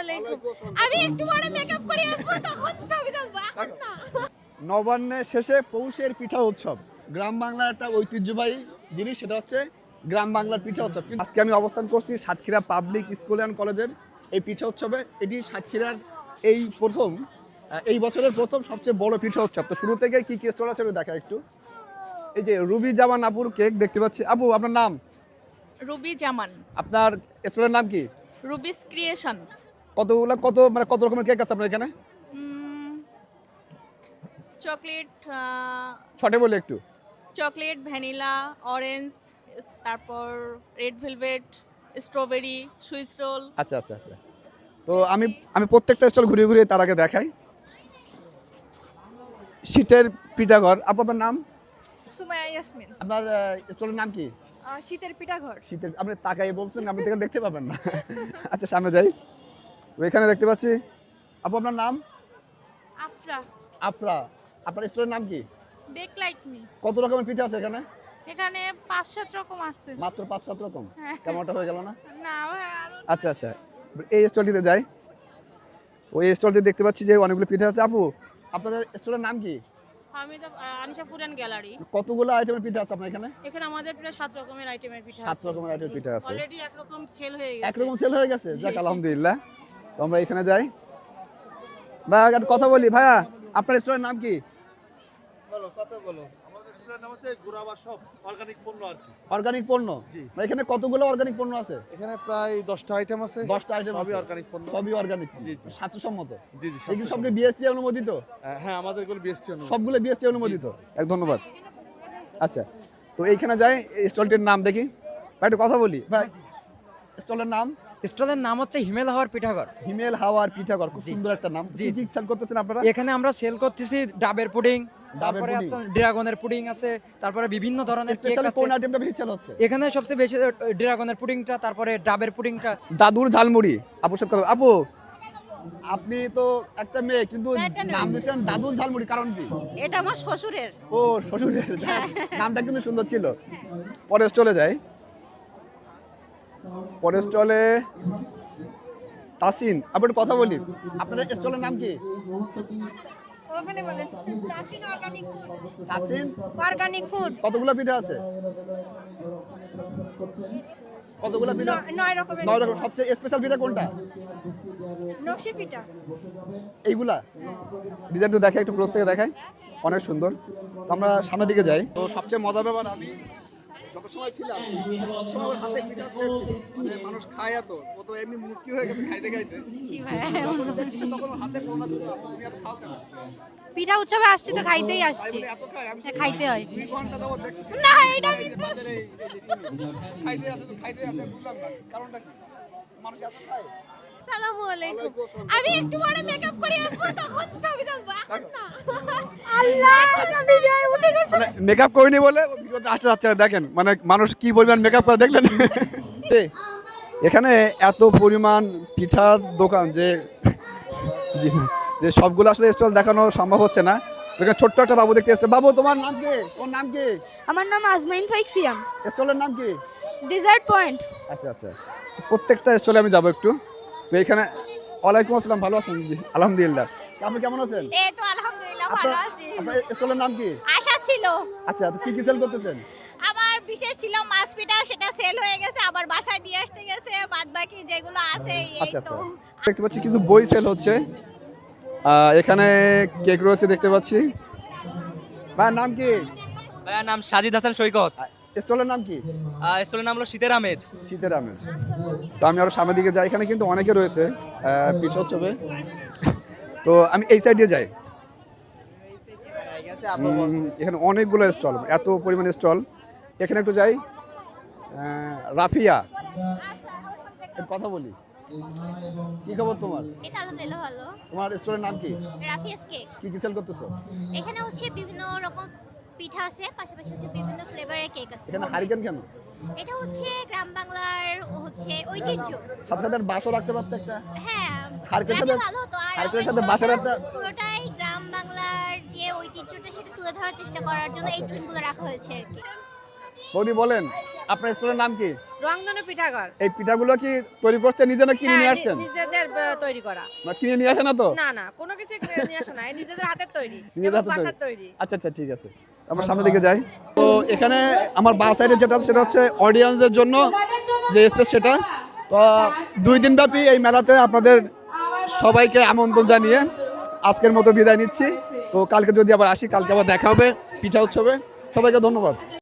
আলাইকুম। আমি একটু পরে মেকআপ করে আসবো, তখন ছবি তুলবো, এখন না। নবান্নের শেষে পৌষের পিঠা উৎসব, গ্রাম বাংলার একটা ঐতিহ্যবাহী জিনিস, সেটা হচ্ছে গ্রাম বাংলার পিঠা উৎসব। কিন্তু আজকে আমি অবস্থান করছি সাতক্ষীরা পাবলিক স্কুল অ্যান্ড কলেজের এই পিঠা উৎসবে। এটি সাতক্ষীরার এই বছরের প্রথম সবচেয়ে বড় পিঠা উৎসব। তো শুরু থেকে কি কি স্টল আছে দেখা একটু। এই যে রুবি জামান আপুর কেক দেখতে পাচ্ছি। আপু, আপনার নাম? রুবি জামান। আপনার স্টলের নাম কি? রুবিস ক্রিয়েশন। কত রকমের কেক আছে আপনার এখানে? চকলেট, ছটে বলে একটু। চকলেট, ভ্যানিলা, অরেঞ্জ, তারপর red velvet, strawberry, Swiss roll. আচ্ছা আচ্ছা আচ্ছা। তো আমি প্রত্যেকটা স্টল ঘুরিয়ে ঘুরিয়ে তার আগে দেখাই। শীতের পিঠাঘর। আপু, আপনার নাম? সুমাইয়া ইয়াসমিন। আপনার স্টলের নাম কি? শীতের পিঠাঘর। শীতের, আপনি তাকাই বলছেন, আপনি থেকে দেখতে পাবেন না। আচ্ছা, সামনে যাই। তো এখানে দেখতে পাচ্ছি। আপু, আপনার নাম? আফরা। আপরা। আপনার স্টলের নাম কি? Bake like me. কত রকমের পিঠা আছে এখানে? এখানে 5-7 রকম আছে। মাত্র 5-7 রকম? হ্যাঁ। কেমনটা হয়ে গেল না? না আরো। আচ্ছা আচ্ছা, এই স্টলটিতে যাই। ওই স্টলটি দেখতে পাচ্ছি যে অনেকগুলো পিঠা আছে। আপু, আপনাদের স্টলের নাম কি? আমি তো আনিশা ফুড অ্যান্ড গ্যালারি। কতগুলো আইটেমের পিঠা আছে আপনার এখানে? এখানে আমাদের প্রায় 7 রকমের আইটেমের পিঠা 7 রকমের আইটেমের পিঠা আছে। অলরেডি একরকম সেল হয়ে গেছে। একরকম সেল হয়ে গেছে? যাক, আলহামদুলিল্লাহ। তো আমরা এখানে যাই। ভাই, একটা কথা বলি। ভাইয়া, আপনার স্টলের নাম কি? বলো, কত বলো। আমাদের রেস্টুরেন্ট নাম হচ্ছে গুরাবা শপ, অর্গানিক পণ্য আর কি। অর্গানিক পণ্য? জি। মানে এখানে কতগুলো অর্গানিক পণ্য আছে? এখানে প্রায় 10টা আইটেম আছে। 10টা আইটেম সবই আছে? অর্গানিক পণ্য। সবই অর্গানিক? জি, জি। স্বাস্থ্যসম্মত? জি জি, এগুলো সবগুলো বিএসটি অনুমোদিত? হ্যাঁ, আমাদের এগুলো বিএসটি অনুমোদিত। সবগুলো বিএসটি অনুমোদিত? ধন্যবাদ। আচ্ছা, তো এইখানে যাই, এই স্টলটির নাম দেখি। ভাই, একটু কথা বলি। ভাই, স্টলের নাম? স্টলের নাম হচ্ছে হিমেল হাওয়ার পিঠাঘর। হিমেল হাওয়ার পিঠাঘর, খুব সুন্দর একটা নাম। জি, কি সেল করতেছেন আপনারা? এখানে আমরা সেল করতেছি ডাবের পুডিং, তারপরে পুডিং। ড্রাগনের পুডিং আছে, তারপরে বিভিন্ন ধরনের কেক স্পেশালি আছে। কোন আইটেমটা বেশি সেল হচ্ছে? এখানে সবচেয়ে বেশি ড্রাগনের পুডিংটা, তারপরে ডাবের পুডিংটা। দাদুর ঝালমুড়ি। আপু, সব কথা। আপু, আপনি তো একটা মেয়ে, কিন্তু নাম দিচ্ছেন দাদুর ঝালমুড়ি, কারণ কি? এটা আমার শ্বশুরের। ও, শ্বশুরের। নামটা কিন্তু সুন্দর ছিল। পরের স্টলে যাই। পরের স্টলে তাসিন। আবার কথা বলি, আপনাদের স্টলের নাম কি? ওখানে বলে Tasin organic food. Tasin organic food. কতগুলো পিঠা আছে? কতগুলো পিঠা? 9 রকমের। 9 রকম। সবচেয়ে স্পেশাল পিঠা কোনটা? নকশি পিঠা। এইগুলা ডিজাইনটা দেখে, একটু ক্লোজ থেকে দেখাই। অনেক সুন্দর। তো আমরা সামনের দিকে যাই। তো সবচেয়ে মজার ব্যাপার, আমি যত সময় ছিলাম তত সময় আমার হাতে পিঠা প্লেট ছিল। মানে মানুষ খায়, এত ও তো এমনি মুক্তি হয়ে গেছে খাইতে খাইতে। জি ভাই। যখন দেখছি তখন ওর হাতে কোনো না কোনো আছে। তুমি এত খাও কেন? পিঠা উৎসবে আসছি তো খাইতেই তাই আসছি। বলে এত খাই? আমি খাইতে হয়। 2 ঘন্টা যাবত দেখতেছি। না, এটা এই যে পাশের খাইতে আছে তো খাইতে আছে, বুঝলাম না কারণটা কি। মানুষ এত খায়? আসসালামু আলাইকুম। ওয়ালাইকুম আসসালাম। আমি একটু পরে মেকআপ করে আসবো, তখন ছবি তুলবো, এখন না। আল্লাহ, ভিডিও উঠে গেছে। মানে মেকআপ করিনি বলে ভিডিওতে আসতে যাচ্ছে না। দেখেন মানে মানুষ কি পরিমাণ মেকআপ করে, দেখলেন? এখানে এত পরিমাণ পিঠার দোকান যে জি হ্যাঁ, যে সবগুলো আসলে স্টল দেখানো সম্ভব হচ্ছে না। এখানে ছোট্ট একটা বাবু দেখতে এসেছে। বাবু, তোমার নাম কি? ওর নাম কি? আমার নাম আজমাইন ফাইক সিয়াম। স্টলের নাম কি? Dessert point. আচ্ছা আচ্ছা, প্রত্যেকটা স্টলে আমি যাবো একটু। তো এখানে ওয়ালাইকুম আসসালাম, ভালো আছেন? জি আলহামদুলিল্লাহ। আপনি কেমন আছেন? এই তো আলহামদুলিল্লাহ ভালো আপনার আছি। আপনার স্টলের নাম কি? আশা ছিল। আচ্ছা, তো কি কি সেল করতেছেন? আমার বিশেষ ছিল মাছ পিঠা, সেটা সেল হয়ে গেছে, আবার বাসায় দিয়ে আসতে গেছে। বাদ বাকি যেগুলো আছে এই আচ্ছা তো। আচ্ছা, দেখতে পাচ্ছি কিছু বই সেল হচ্ছে। এখানে কেক রয়েছে দেখতে পাচ্ছি। ভাইয়ের নাম কি? ভাইয়ার নাম সাজিদ হাসান সৈকত। স্টলের নাম কি? স্টলের নাম হলো শীতের আমেজ। শীতের আমেজ। তো আমি আরো সামনের দিকে যাই। এখানে কিন্তু অনেকে রয়েছে পিঠা উৎসবে। তো আমি এই সাইডে যাই। এখানে অনেকগুলো স্টল, এত পরিমাণে স্টল। এখানে একটু যাই। রাফিয়া, কথা বলি। কি খবর তোমার? এটা আলহামদুলিল্লাহ ভালো। তোমার স্টলের নাম কি? রাফিয়াস কেক। কি কি সেল করতেছো? এখানে হচ্ছে বিভিন্ন রকম পিঠা আছে, পাশাপাশি হচ্ছে বিভিন্ন ফ্লেভারের কেক আছে। এখানে হারিকেন কেন? এটা হচ্ছে গ্রাম বাংলার হচ্ছে ঐতিহ্য। সাথে সাথে বাসও রাখতে পারতো একটা। হ্যাঁ, হারিকেনের রাখলে সাথে ভালো হতো। আর হারিকেনের সাথে বাসার একটা পুরোটাই গ্রাম বাংলার যে ঐতিহ্যটা সেটা তুলে ধরার চেষ্টা করার জন্য এই থিমগুলো রাখা হয়েছে আর কি। বৌদি বলেন আপনার স্টলের নাম কি? রংধনু পিঠাঘর। এই পিঠাগুলো কি তৈরি করতে নিজে না কিনে নিয়ে আসছেন? নিজেদের তৈরি করা। না কিনে নিয়ে আসে না তো? না না, কোনো কিছু কিনে নিয়ে আসা না, নিজেদের হাতের তৈরি, নিজেদের হাতে বাসার তৈরি। আচ্ছা আচ্ছা ঠিক আছে, আমরা সামনের দিকে যাই। তো এখানে আমার বাঁ সাইডে যেটা সেটা হচ্ছে অডিয়েন্সদের জন্য যে স্পেস, সেটা তো 2 দিন ব্যাপী এই মেলাতে আপনাদের সবাইকে আমন্ত্রণ জানিয়ে আজকের মতো বিদায় নিচ্ছি। তো কালকে যদি আবার আসি, কালকে আবার দেখা হবে পিঠা উৎসবে। সবাইকে ধন্যবাদ।